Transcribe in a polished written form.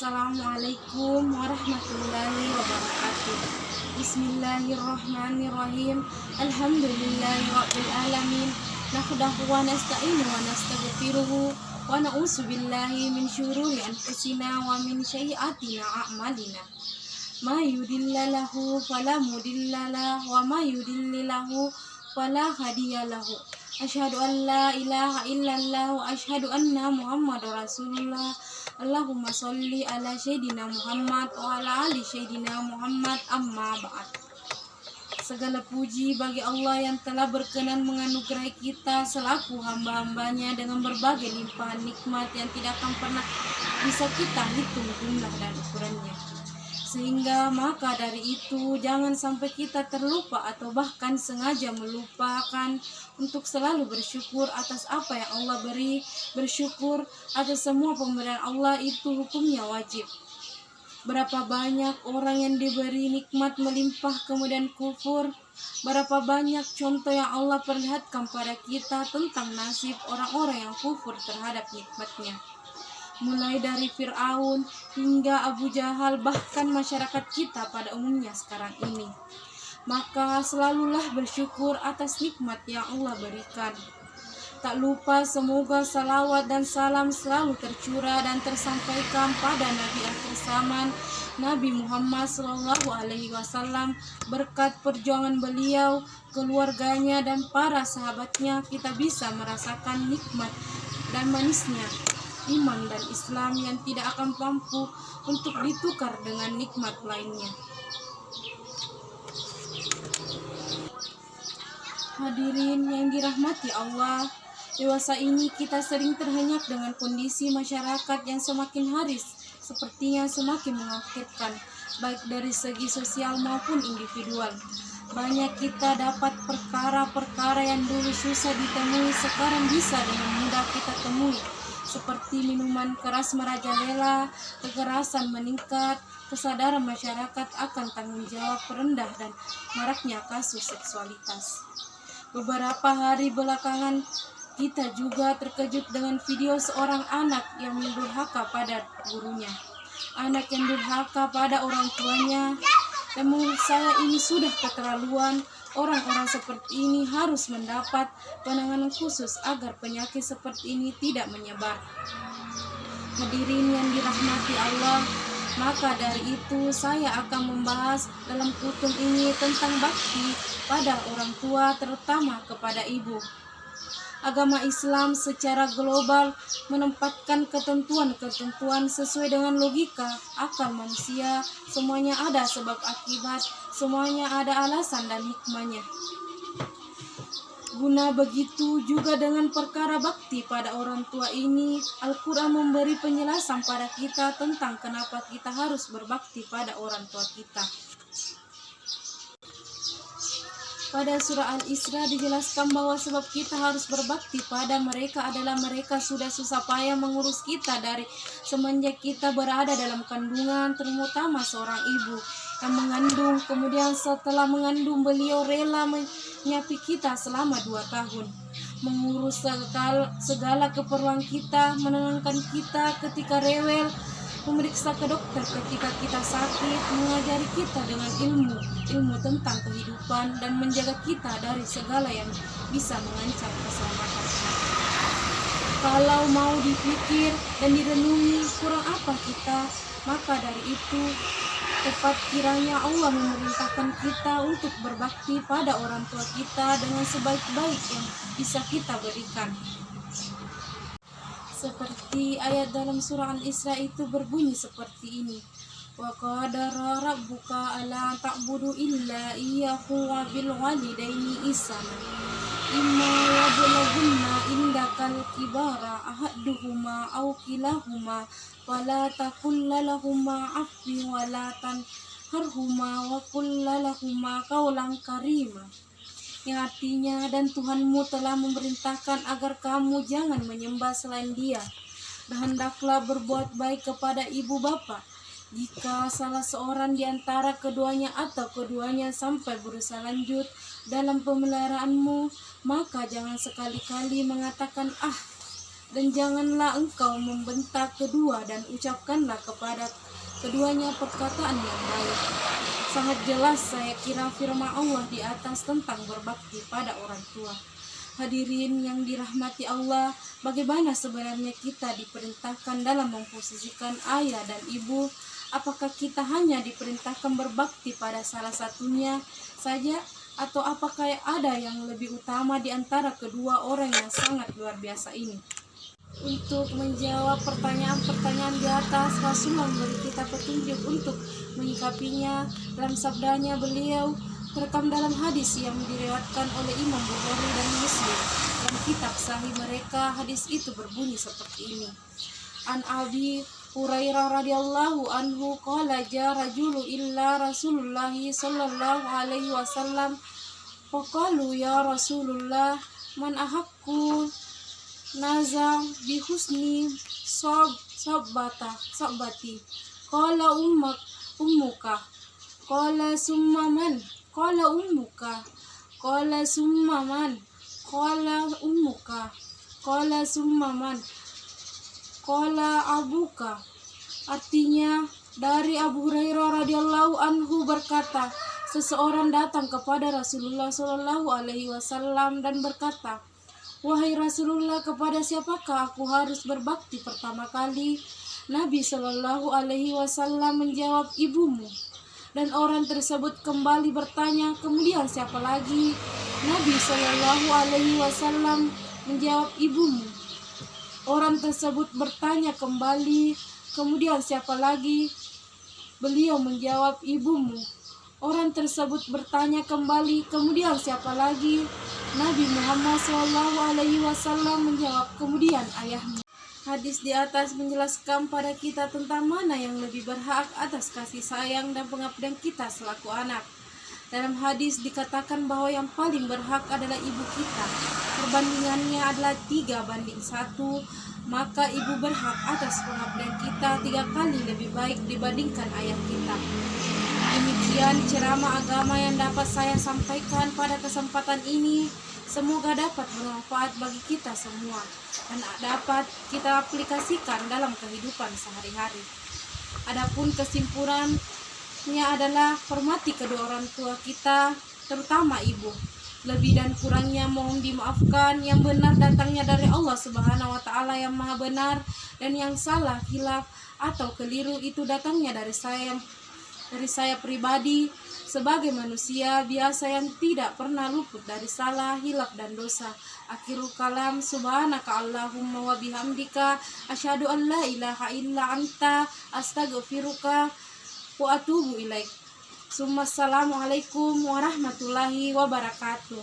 Assalamualaikum warahmatullahi wabarakatuh. Bismillahirrahmanirrahim. Alhamdulillahi rabbil alamin. Nahmaduhu wa nasta'inuhu wa nastaghfiruhu wa na'udzu billahi min syururi anfusina wa min sayyiati a'malina. Ma yudillahu fala mudhillalahu wa ma yudlillahu fala hadiyalahu. Asyhadu an la ilaha illallah wa asyhadu anna Muhammadar Rasulullah. Allahumma sholli ala sayyidina Muhammad wa ala ali sayyidina Muhammad, amma ba'd. Segala puji bagi Allah yang telah berkenan menganugerahi kita selaku hamba-hambanya dengan berbagai limpahan nikmat yang tidak akan pernah bisa kita hitung jumlah dan ukurannya. Sehingga maka dari itu jangan sampai kita terlupa atau bahkan sengaja melupakan untuk selalu bersyukur atas apa yang Allah beri. Bersyukur atas semua pemberian Allah itu hukumnya wajib. Berapa banyak orang yang diberi nikmat melimpah kemudian kufur. Berapa banyak contoh yang Allah perlihatkan pada kita tentang nasib orang-orang yang kufur terhadap nikmatnya. Mulai dari Fir'aun hingga Abu Jahal, bahkan masyarakat kita pada umumnya sekarang ini. Maka selalulah bersyukur atas nikmat yang Allah berikan. Tak lupa semoga salawat dan salam selalu tercurah dan tersampaikan pada Nabi akhir zaman, Nabi Muhammad SAW. Berkat perjuangan beliau, keluarganya dan para sahabatnya, kita bisa merasakan nikmat dan manisnya iman dan Islam yang tidak akan mampu untuk ditukar dengan nikmat lainnya. Hadirin yang dirahmati Allah, dewasa ini kita sering terhenyak dengan kondisi masyarakat yang semakin hari sepertinya semakin mengagetkan, baik dari segi sosial maupun individual. Banyak kita dapat perkara-perkara yang dulu susah ditemui sekarang bisa dengan mudah kita temui, seperti minuman keras merajalela, kekerasan meningkat, kesadaran masyarakat akan tanggung jawab rendah, dan maraknya kasus seksualitas. Beberapa hari belakangan kita juga terkejut dengan video seorang anak yang durhaka pada gurunya, anak yang durhaka pada orang tuanya, dan menurut saya ini sudah keterlaluan. Orang-orang seperti ini harus mendapat penanganan khusus agar penyakit seperti ini tidak menyebar. Hadirin yang dirahmati Allah, maka dari itu saya akan membahas dalam kutub ini tentang bakti pada orang tua, terutama kepada ibu. Agama Islam secara global menempatkan ketentuan-ketentuan sesuai dengan logika akal manusia. Semuanya ada sebab akibat, semuanya ada alasan dan hikmahnya. Guna begitu juga dengan perkara bakti pada orang tua ini, Al-Quran memberi penjelasan pada kita tentang kenapa kita harus berbakti pada orang tua kita. Pada surah Al-Isra dijelaskan bahwa sebab kita harus berbakti pada mereka adalah mereka sudah susah payah mengurus kita dari semenjak kita berada dalam kandungan, terutama seorang ibu yang mengandung. Kemudian setelah mengandung, beliau rela menyapi kita selama 2 tahun, mengurus segala keperluan kita, menenangkan kita ketika rewel, memeriksa ke dokter ketika kita sakit, mengajari kita dengan ilmu tentang kehidupan, dan menjaga kita dari segala yang bisa mengancam keselamatan. Kalau mau dipikir dan direnungi, kurang apa kita? Maka dari itu, tepat kiranya Allah memerintahkan kita untuk berbakti pada orang tua kita dengan sebaik-baik yang bisa kita berikan. Seperti ayat dalam surah Al-Isra itu berbunyi seperti ini. Wa qadara rabbuka alla ta'budu illa iyyahu wa bil walidaini ihsana. Imma yablughanna indakal kibara ahaduhuma aw kilahuma wala taqul lahumā affi wa la tanharhumā wa qul lahumā qawlan karīmā. Yang artinya, dan Tuhanmu telah memerintahkan agar kamu jangan menyembah selain Dia, dan hendaklah berbuat baik kepada ibu bapa. Jika salah seorang di antara keduanya atau keduanya sampai berusaha lanjut dalam pemeliharaanmu, maka jangan sekali-kali mengatakan Dan janganlah engkau membentak kedua dan ucapkanlah kepada keduanya perkataan yang baik. Sangat jelas saya kira firman Allah di atas tentang berbakti pada orang tua. Hadirin yang dirahmati Allah, bagaimana sebenarnya kita diperintahkan dalam memposisikan ayah dan ibu? Apakah kita hanya diperintahkan berbakti pada salah satunya saja? Atau apakah ada yang lebih utama di antara kedua orang yang sangat luar biasa ini? Untuk menjawab pertanyaan-pertanyaan di atas, Rasulullah memberi kita petunjuk untuk menyikapinya. Dalam sabdanya beliau terekam dalam hadis yang diriwayatkan oleh Imam Bukhari dan Muslim dan kitab sahih mereka. Hadis itu berbunyi seperti ini. An Abi Hurairah radhiyallahu anhu qala ja rajulu illa Rasulullah sallallahu alaihi wasallam faqalu ya Rasulullah man ahaqqu nazam bi husni sabati qala ummuka qala summa man qala ummuka qala summa man qala ummuka qala summa man qala abuka. Artinya dari Abu Hurairah radhiyallahu anhu berkata, seseorang datang kepada Rasulullah sallallahu alaihi wasallam dan berkata, "Wahai Rasulullah, kepada siapakah aku harus berbakti pertama kali?" Nabi sallallahu alaihi wasallam menjawab, "Ibumu." Dan orang tersebut kembali bertanya, "Kemudian siapa lagi?" Nabi sallallahu alaihi wasallam menjawab, "Ibumu." Orang tersebut bertanya kembali, "Kemudian siapa lagi?" Beliau menjawab, "Ibumu." Orang tersebut bertanya kembali, "Kemudian siapa lagi?" Nabi Muhammad SAW menjawab, "Kemudian ayahmu." Hadis di atas menjelaskan pada kita tentang mana yang lebih berhak atas kasih sayang dan pengabdian kita selaku anak. Dalam hadis dikatakan bahwa yang paling berhak adalah ibu kita. Perbandingannya adalah 3:1, maka ibu berhak atas pengabdian kita 3 kali lebih baik dibandingkan ayah kita. Demikian ceramah agama yang dapat saya sampaikan pada kesempatan ini. Semoga dapat bermanfaat bagi kita semua dan dapat kita aplikasikan dalam kehidupan sehari-hari. Adapun kesimpulannya adalah hormati kedua orang tua kita, terutama ibu. Lebih dan kurangnya mohon dimaafkan. Yang benar datangnya dari Allah Subhanahu wa taala yang Maha benar, dan yang salah, hilaf atau keliru itu datangnya dari saya pribadi sebagai manusia biasa yang tidak pernah luput dari salah, hilaf dan dosa. Akhirul kalam, subhanaka Allahumma wa bihamdika asyhadu an la ilaha illa anta astaghfiruka wa atubu ilaik. Assalamualaikum warahmatullahi wabarakatuh.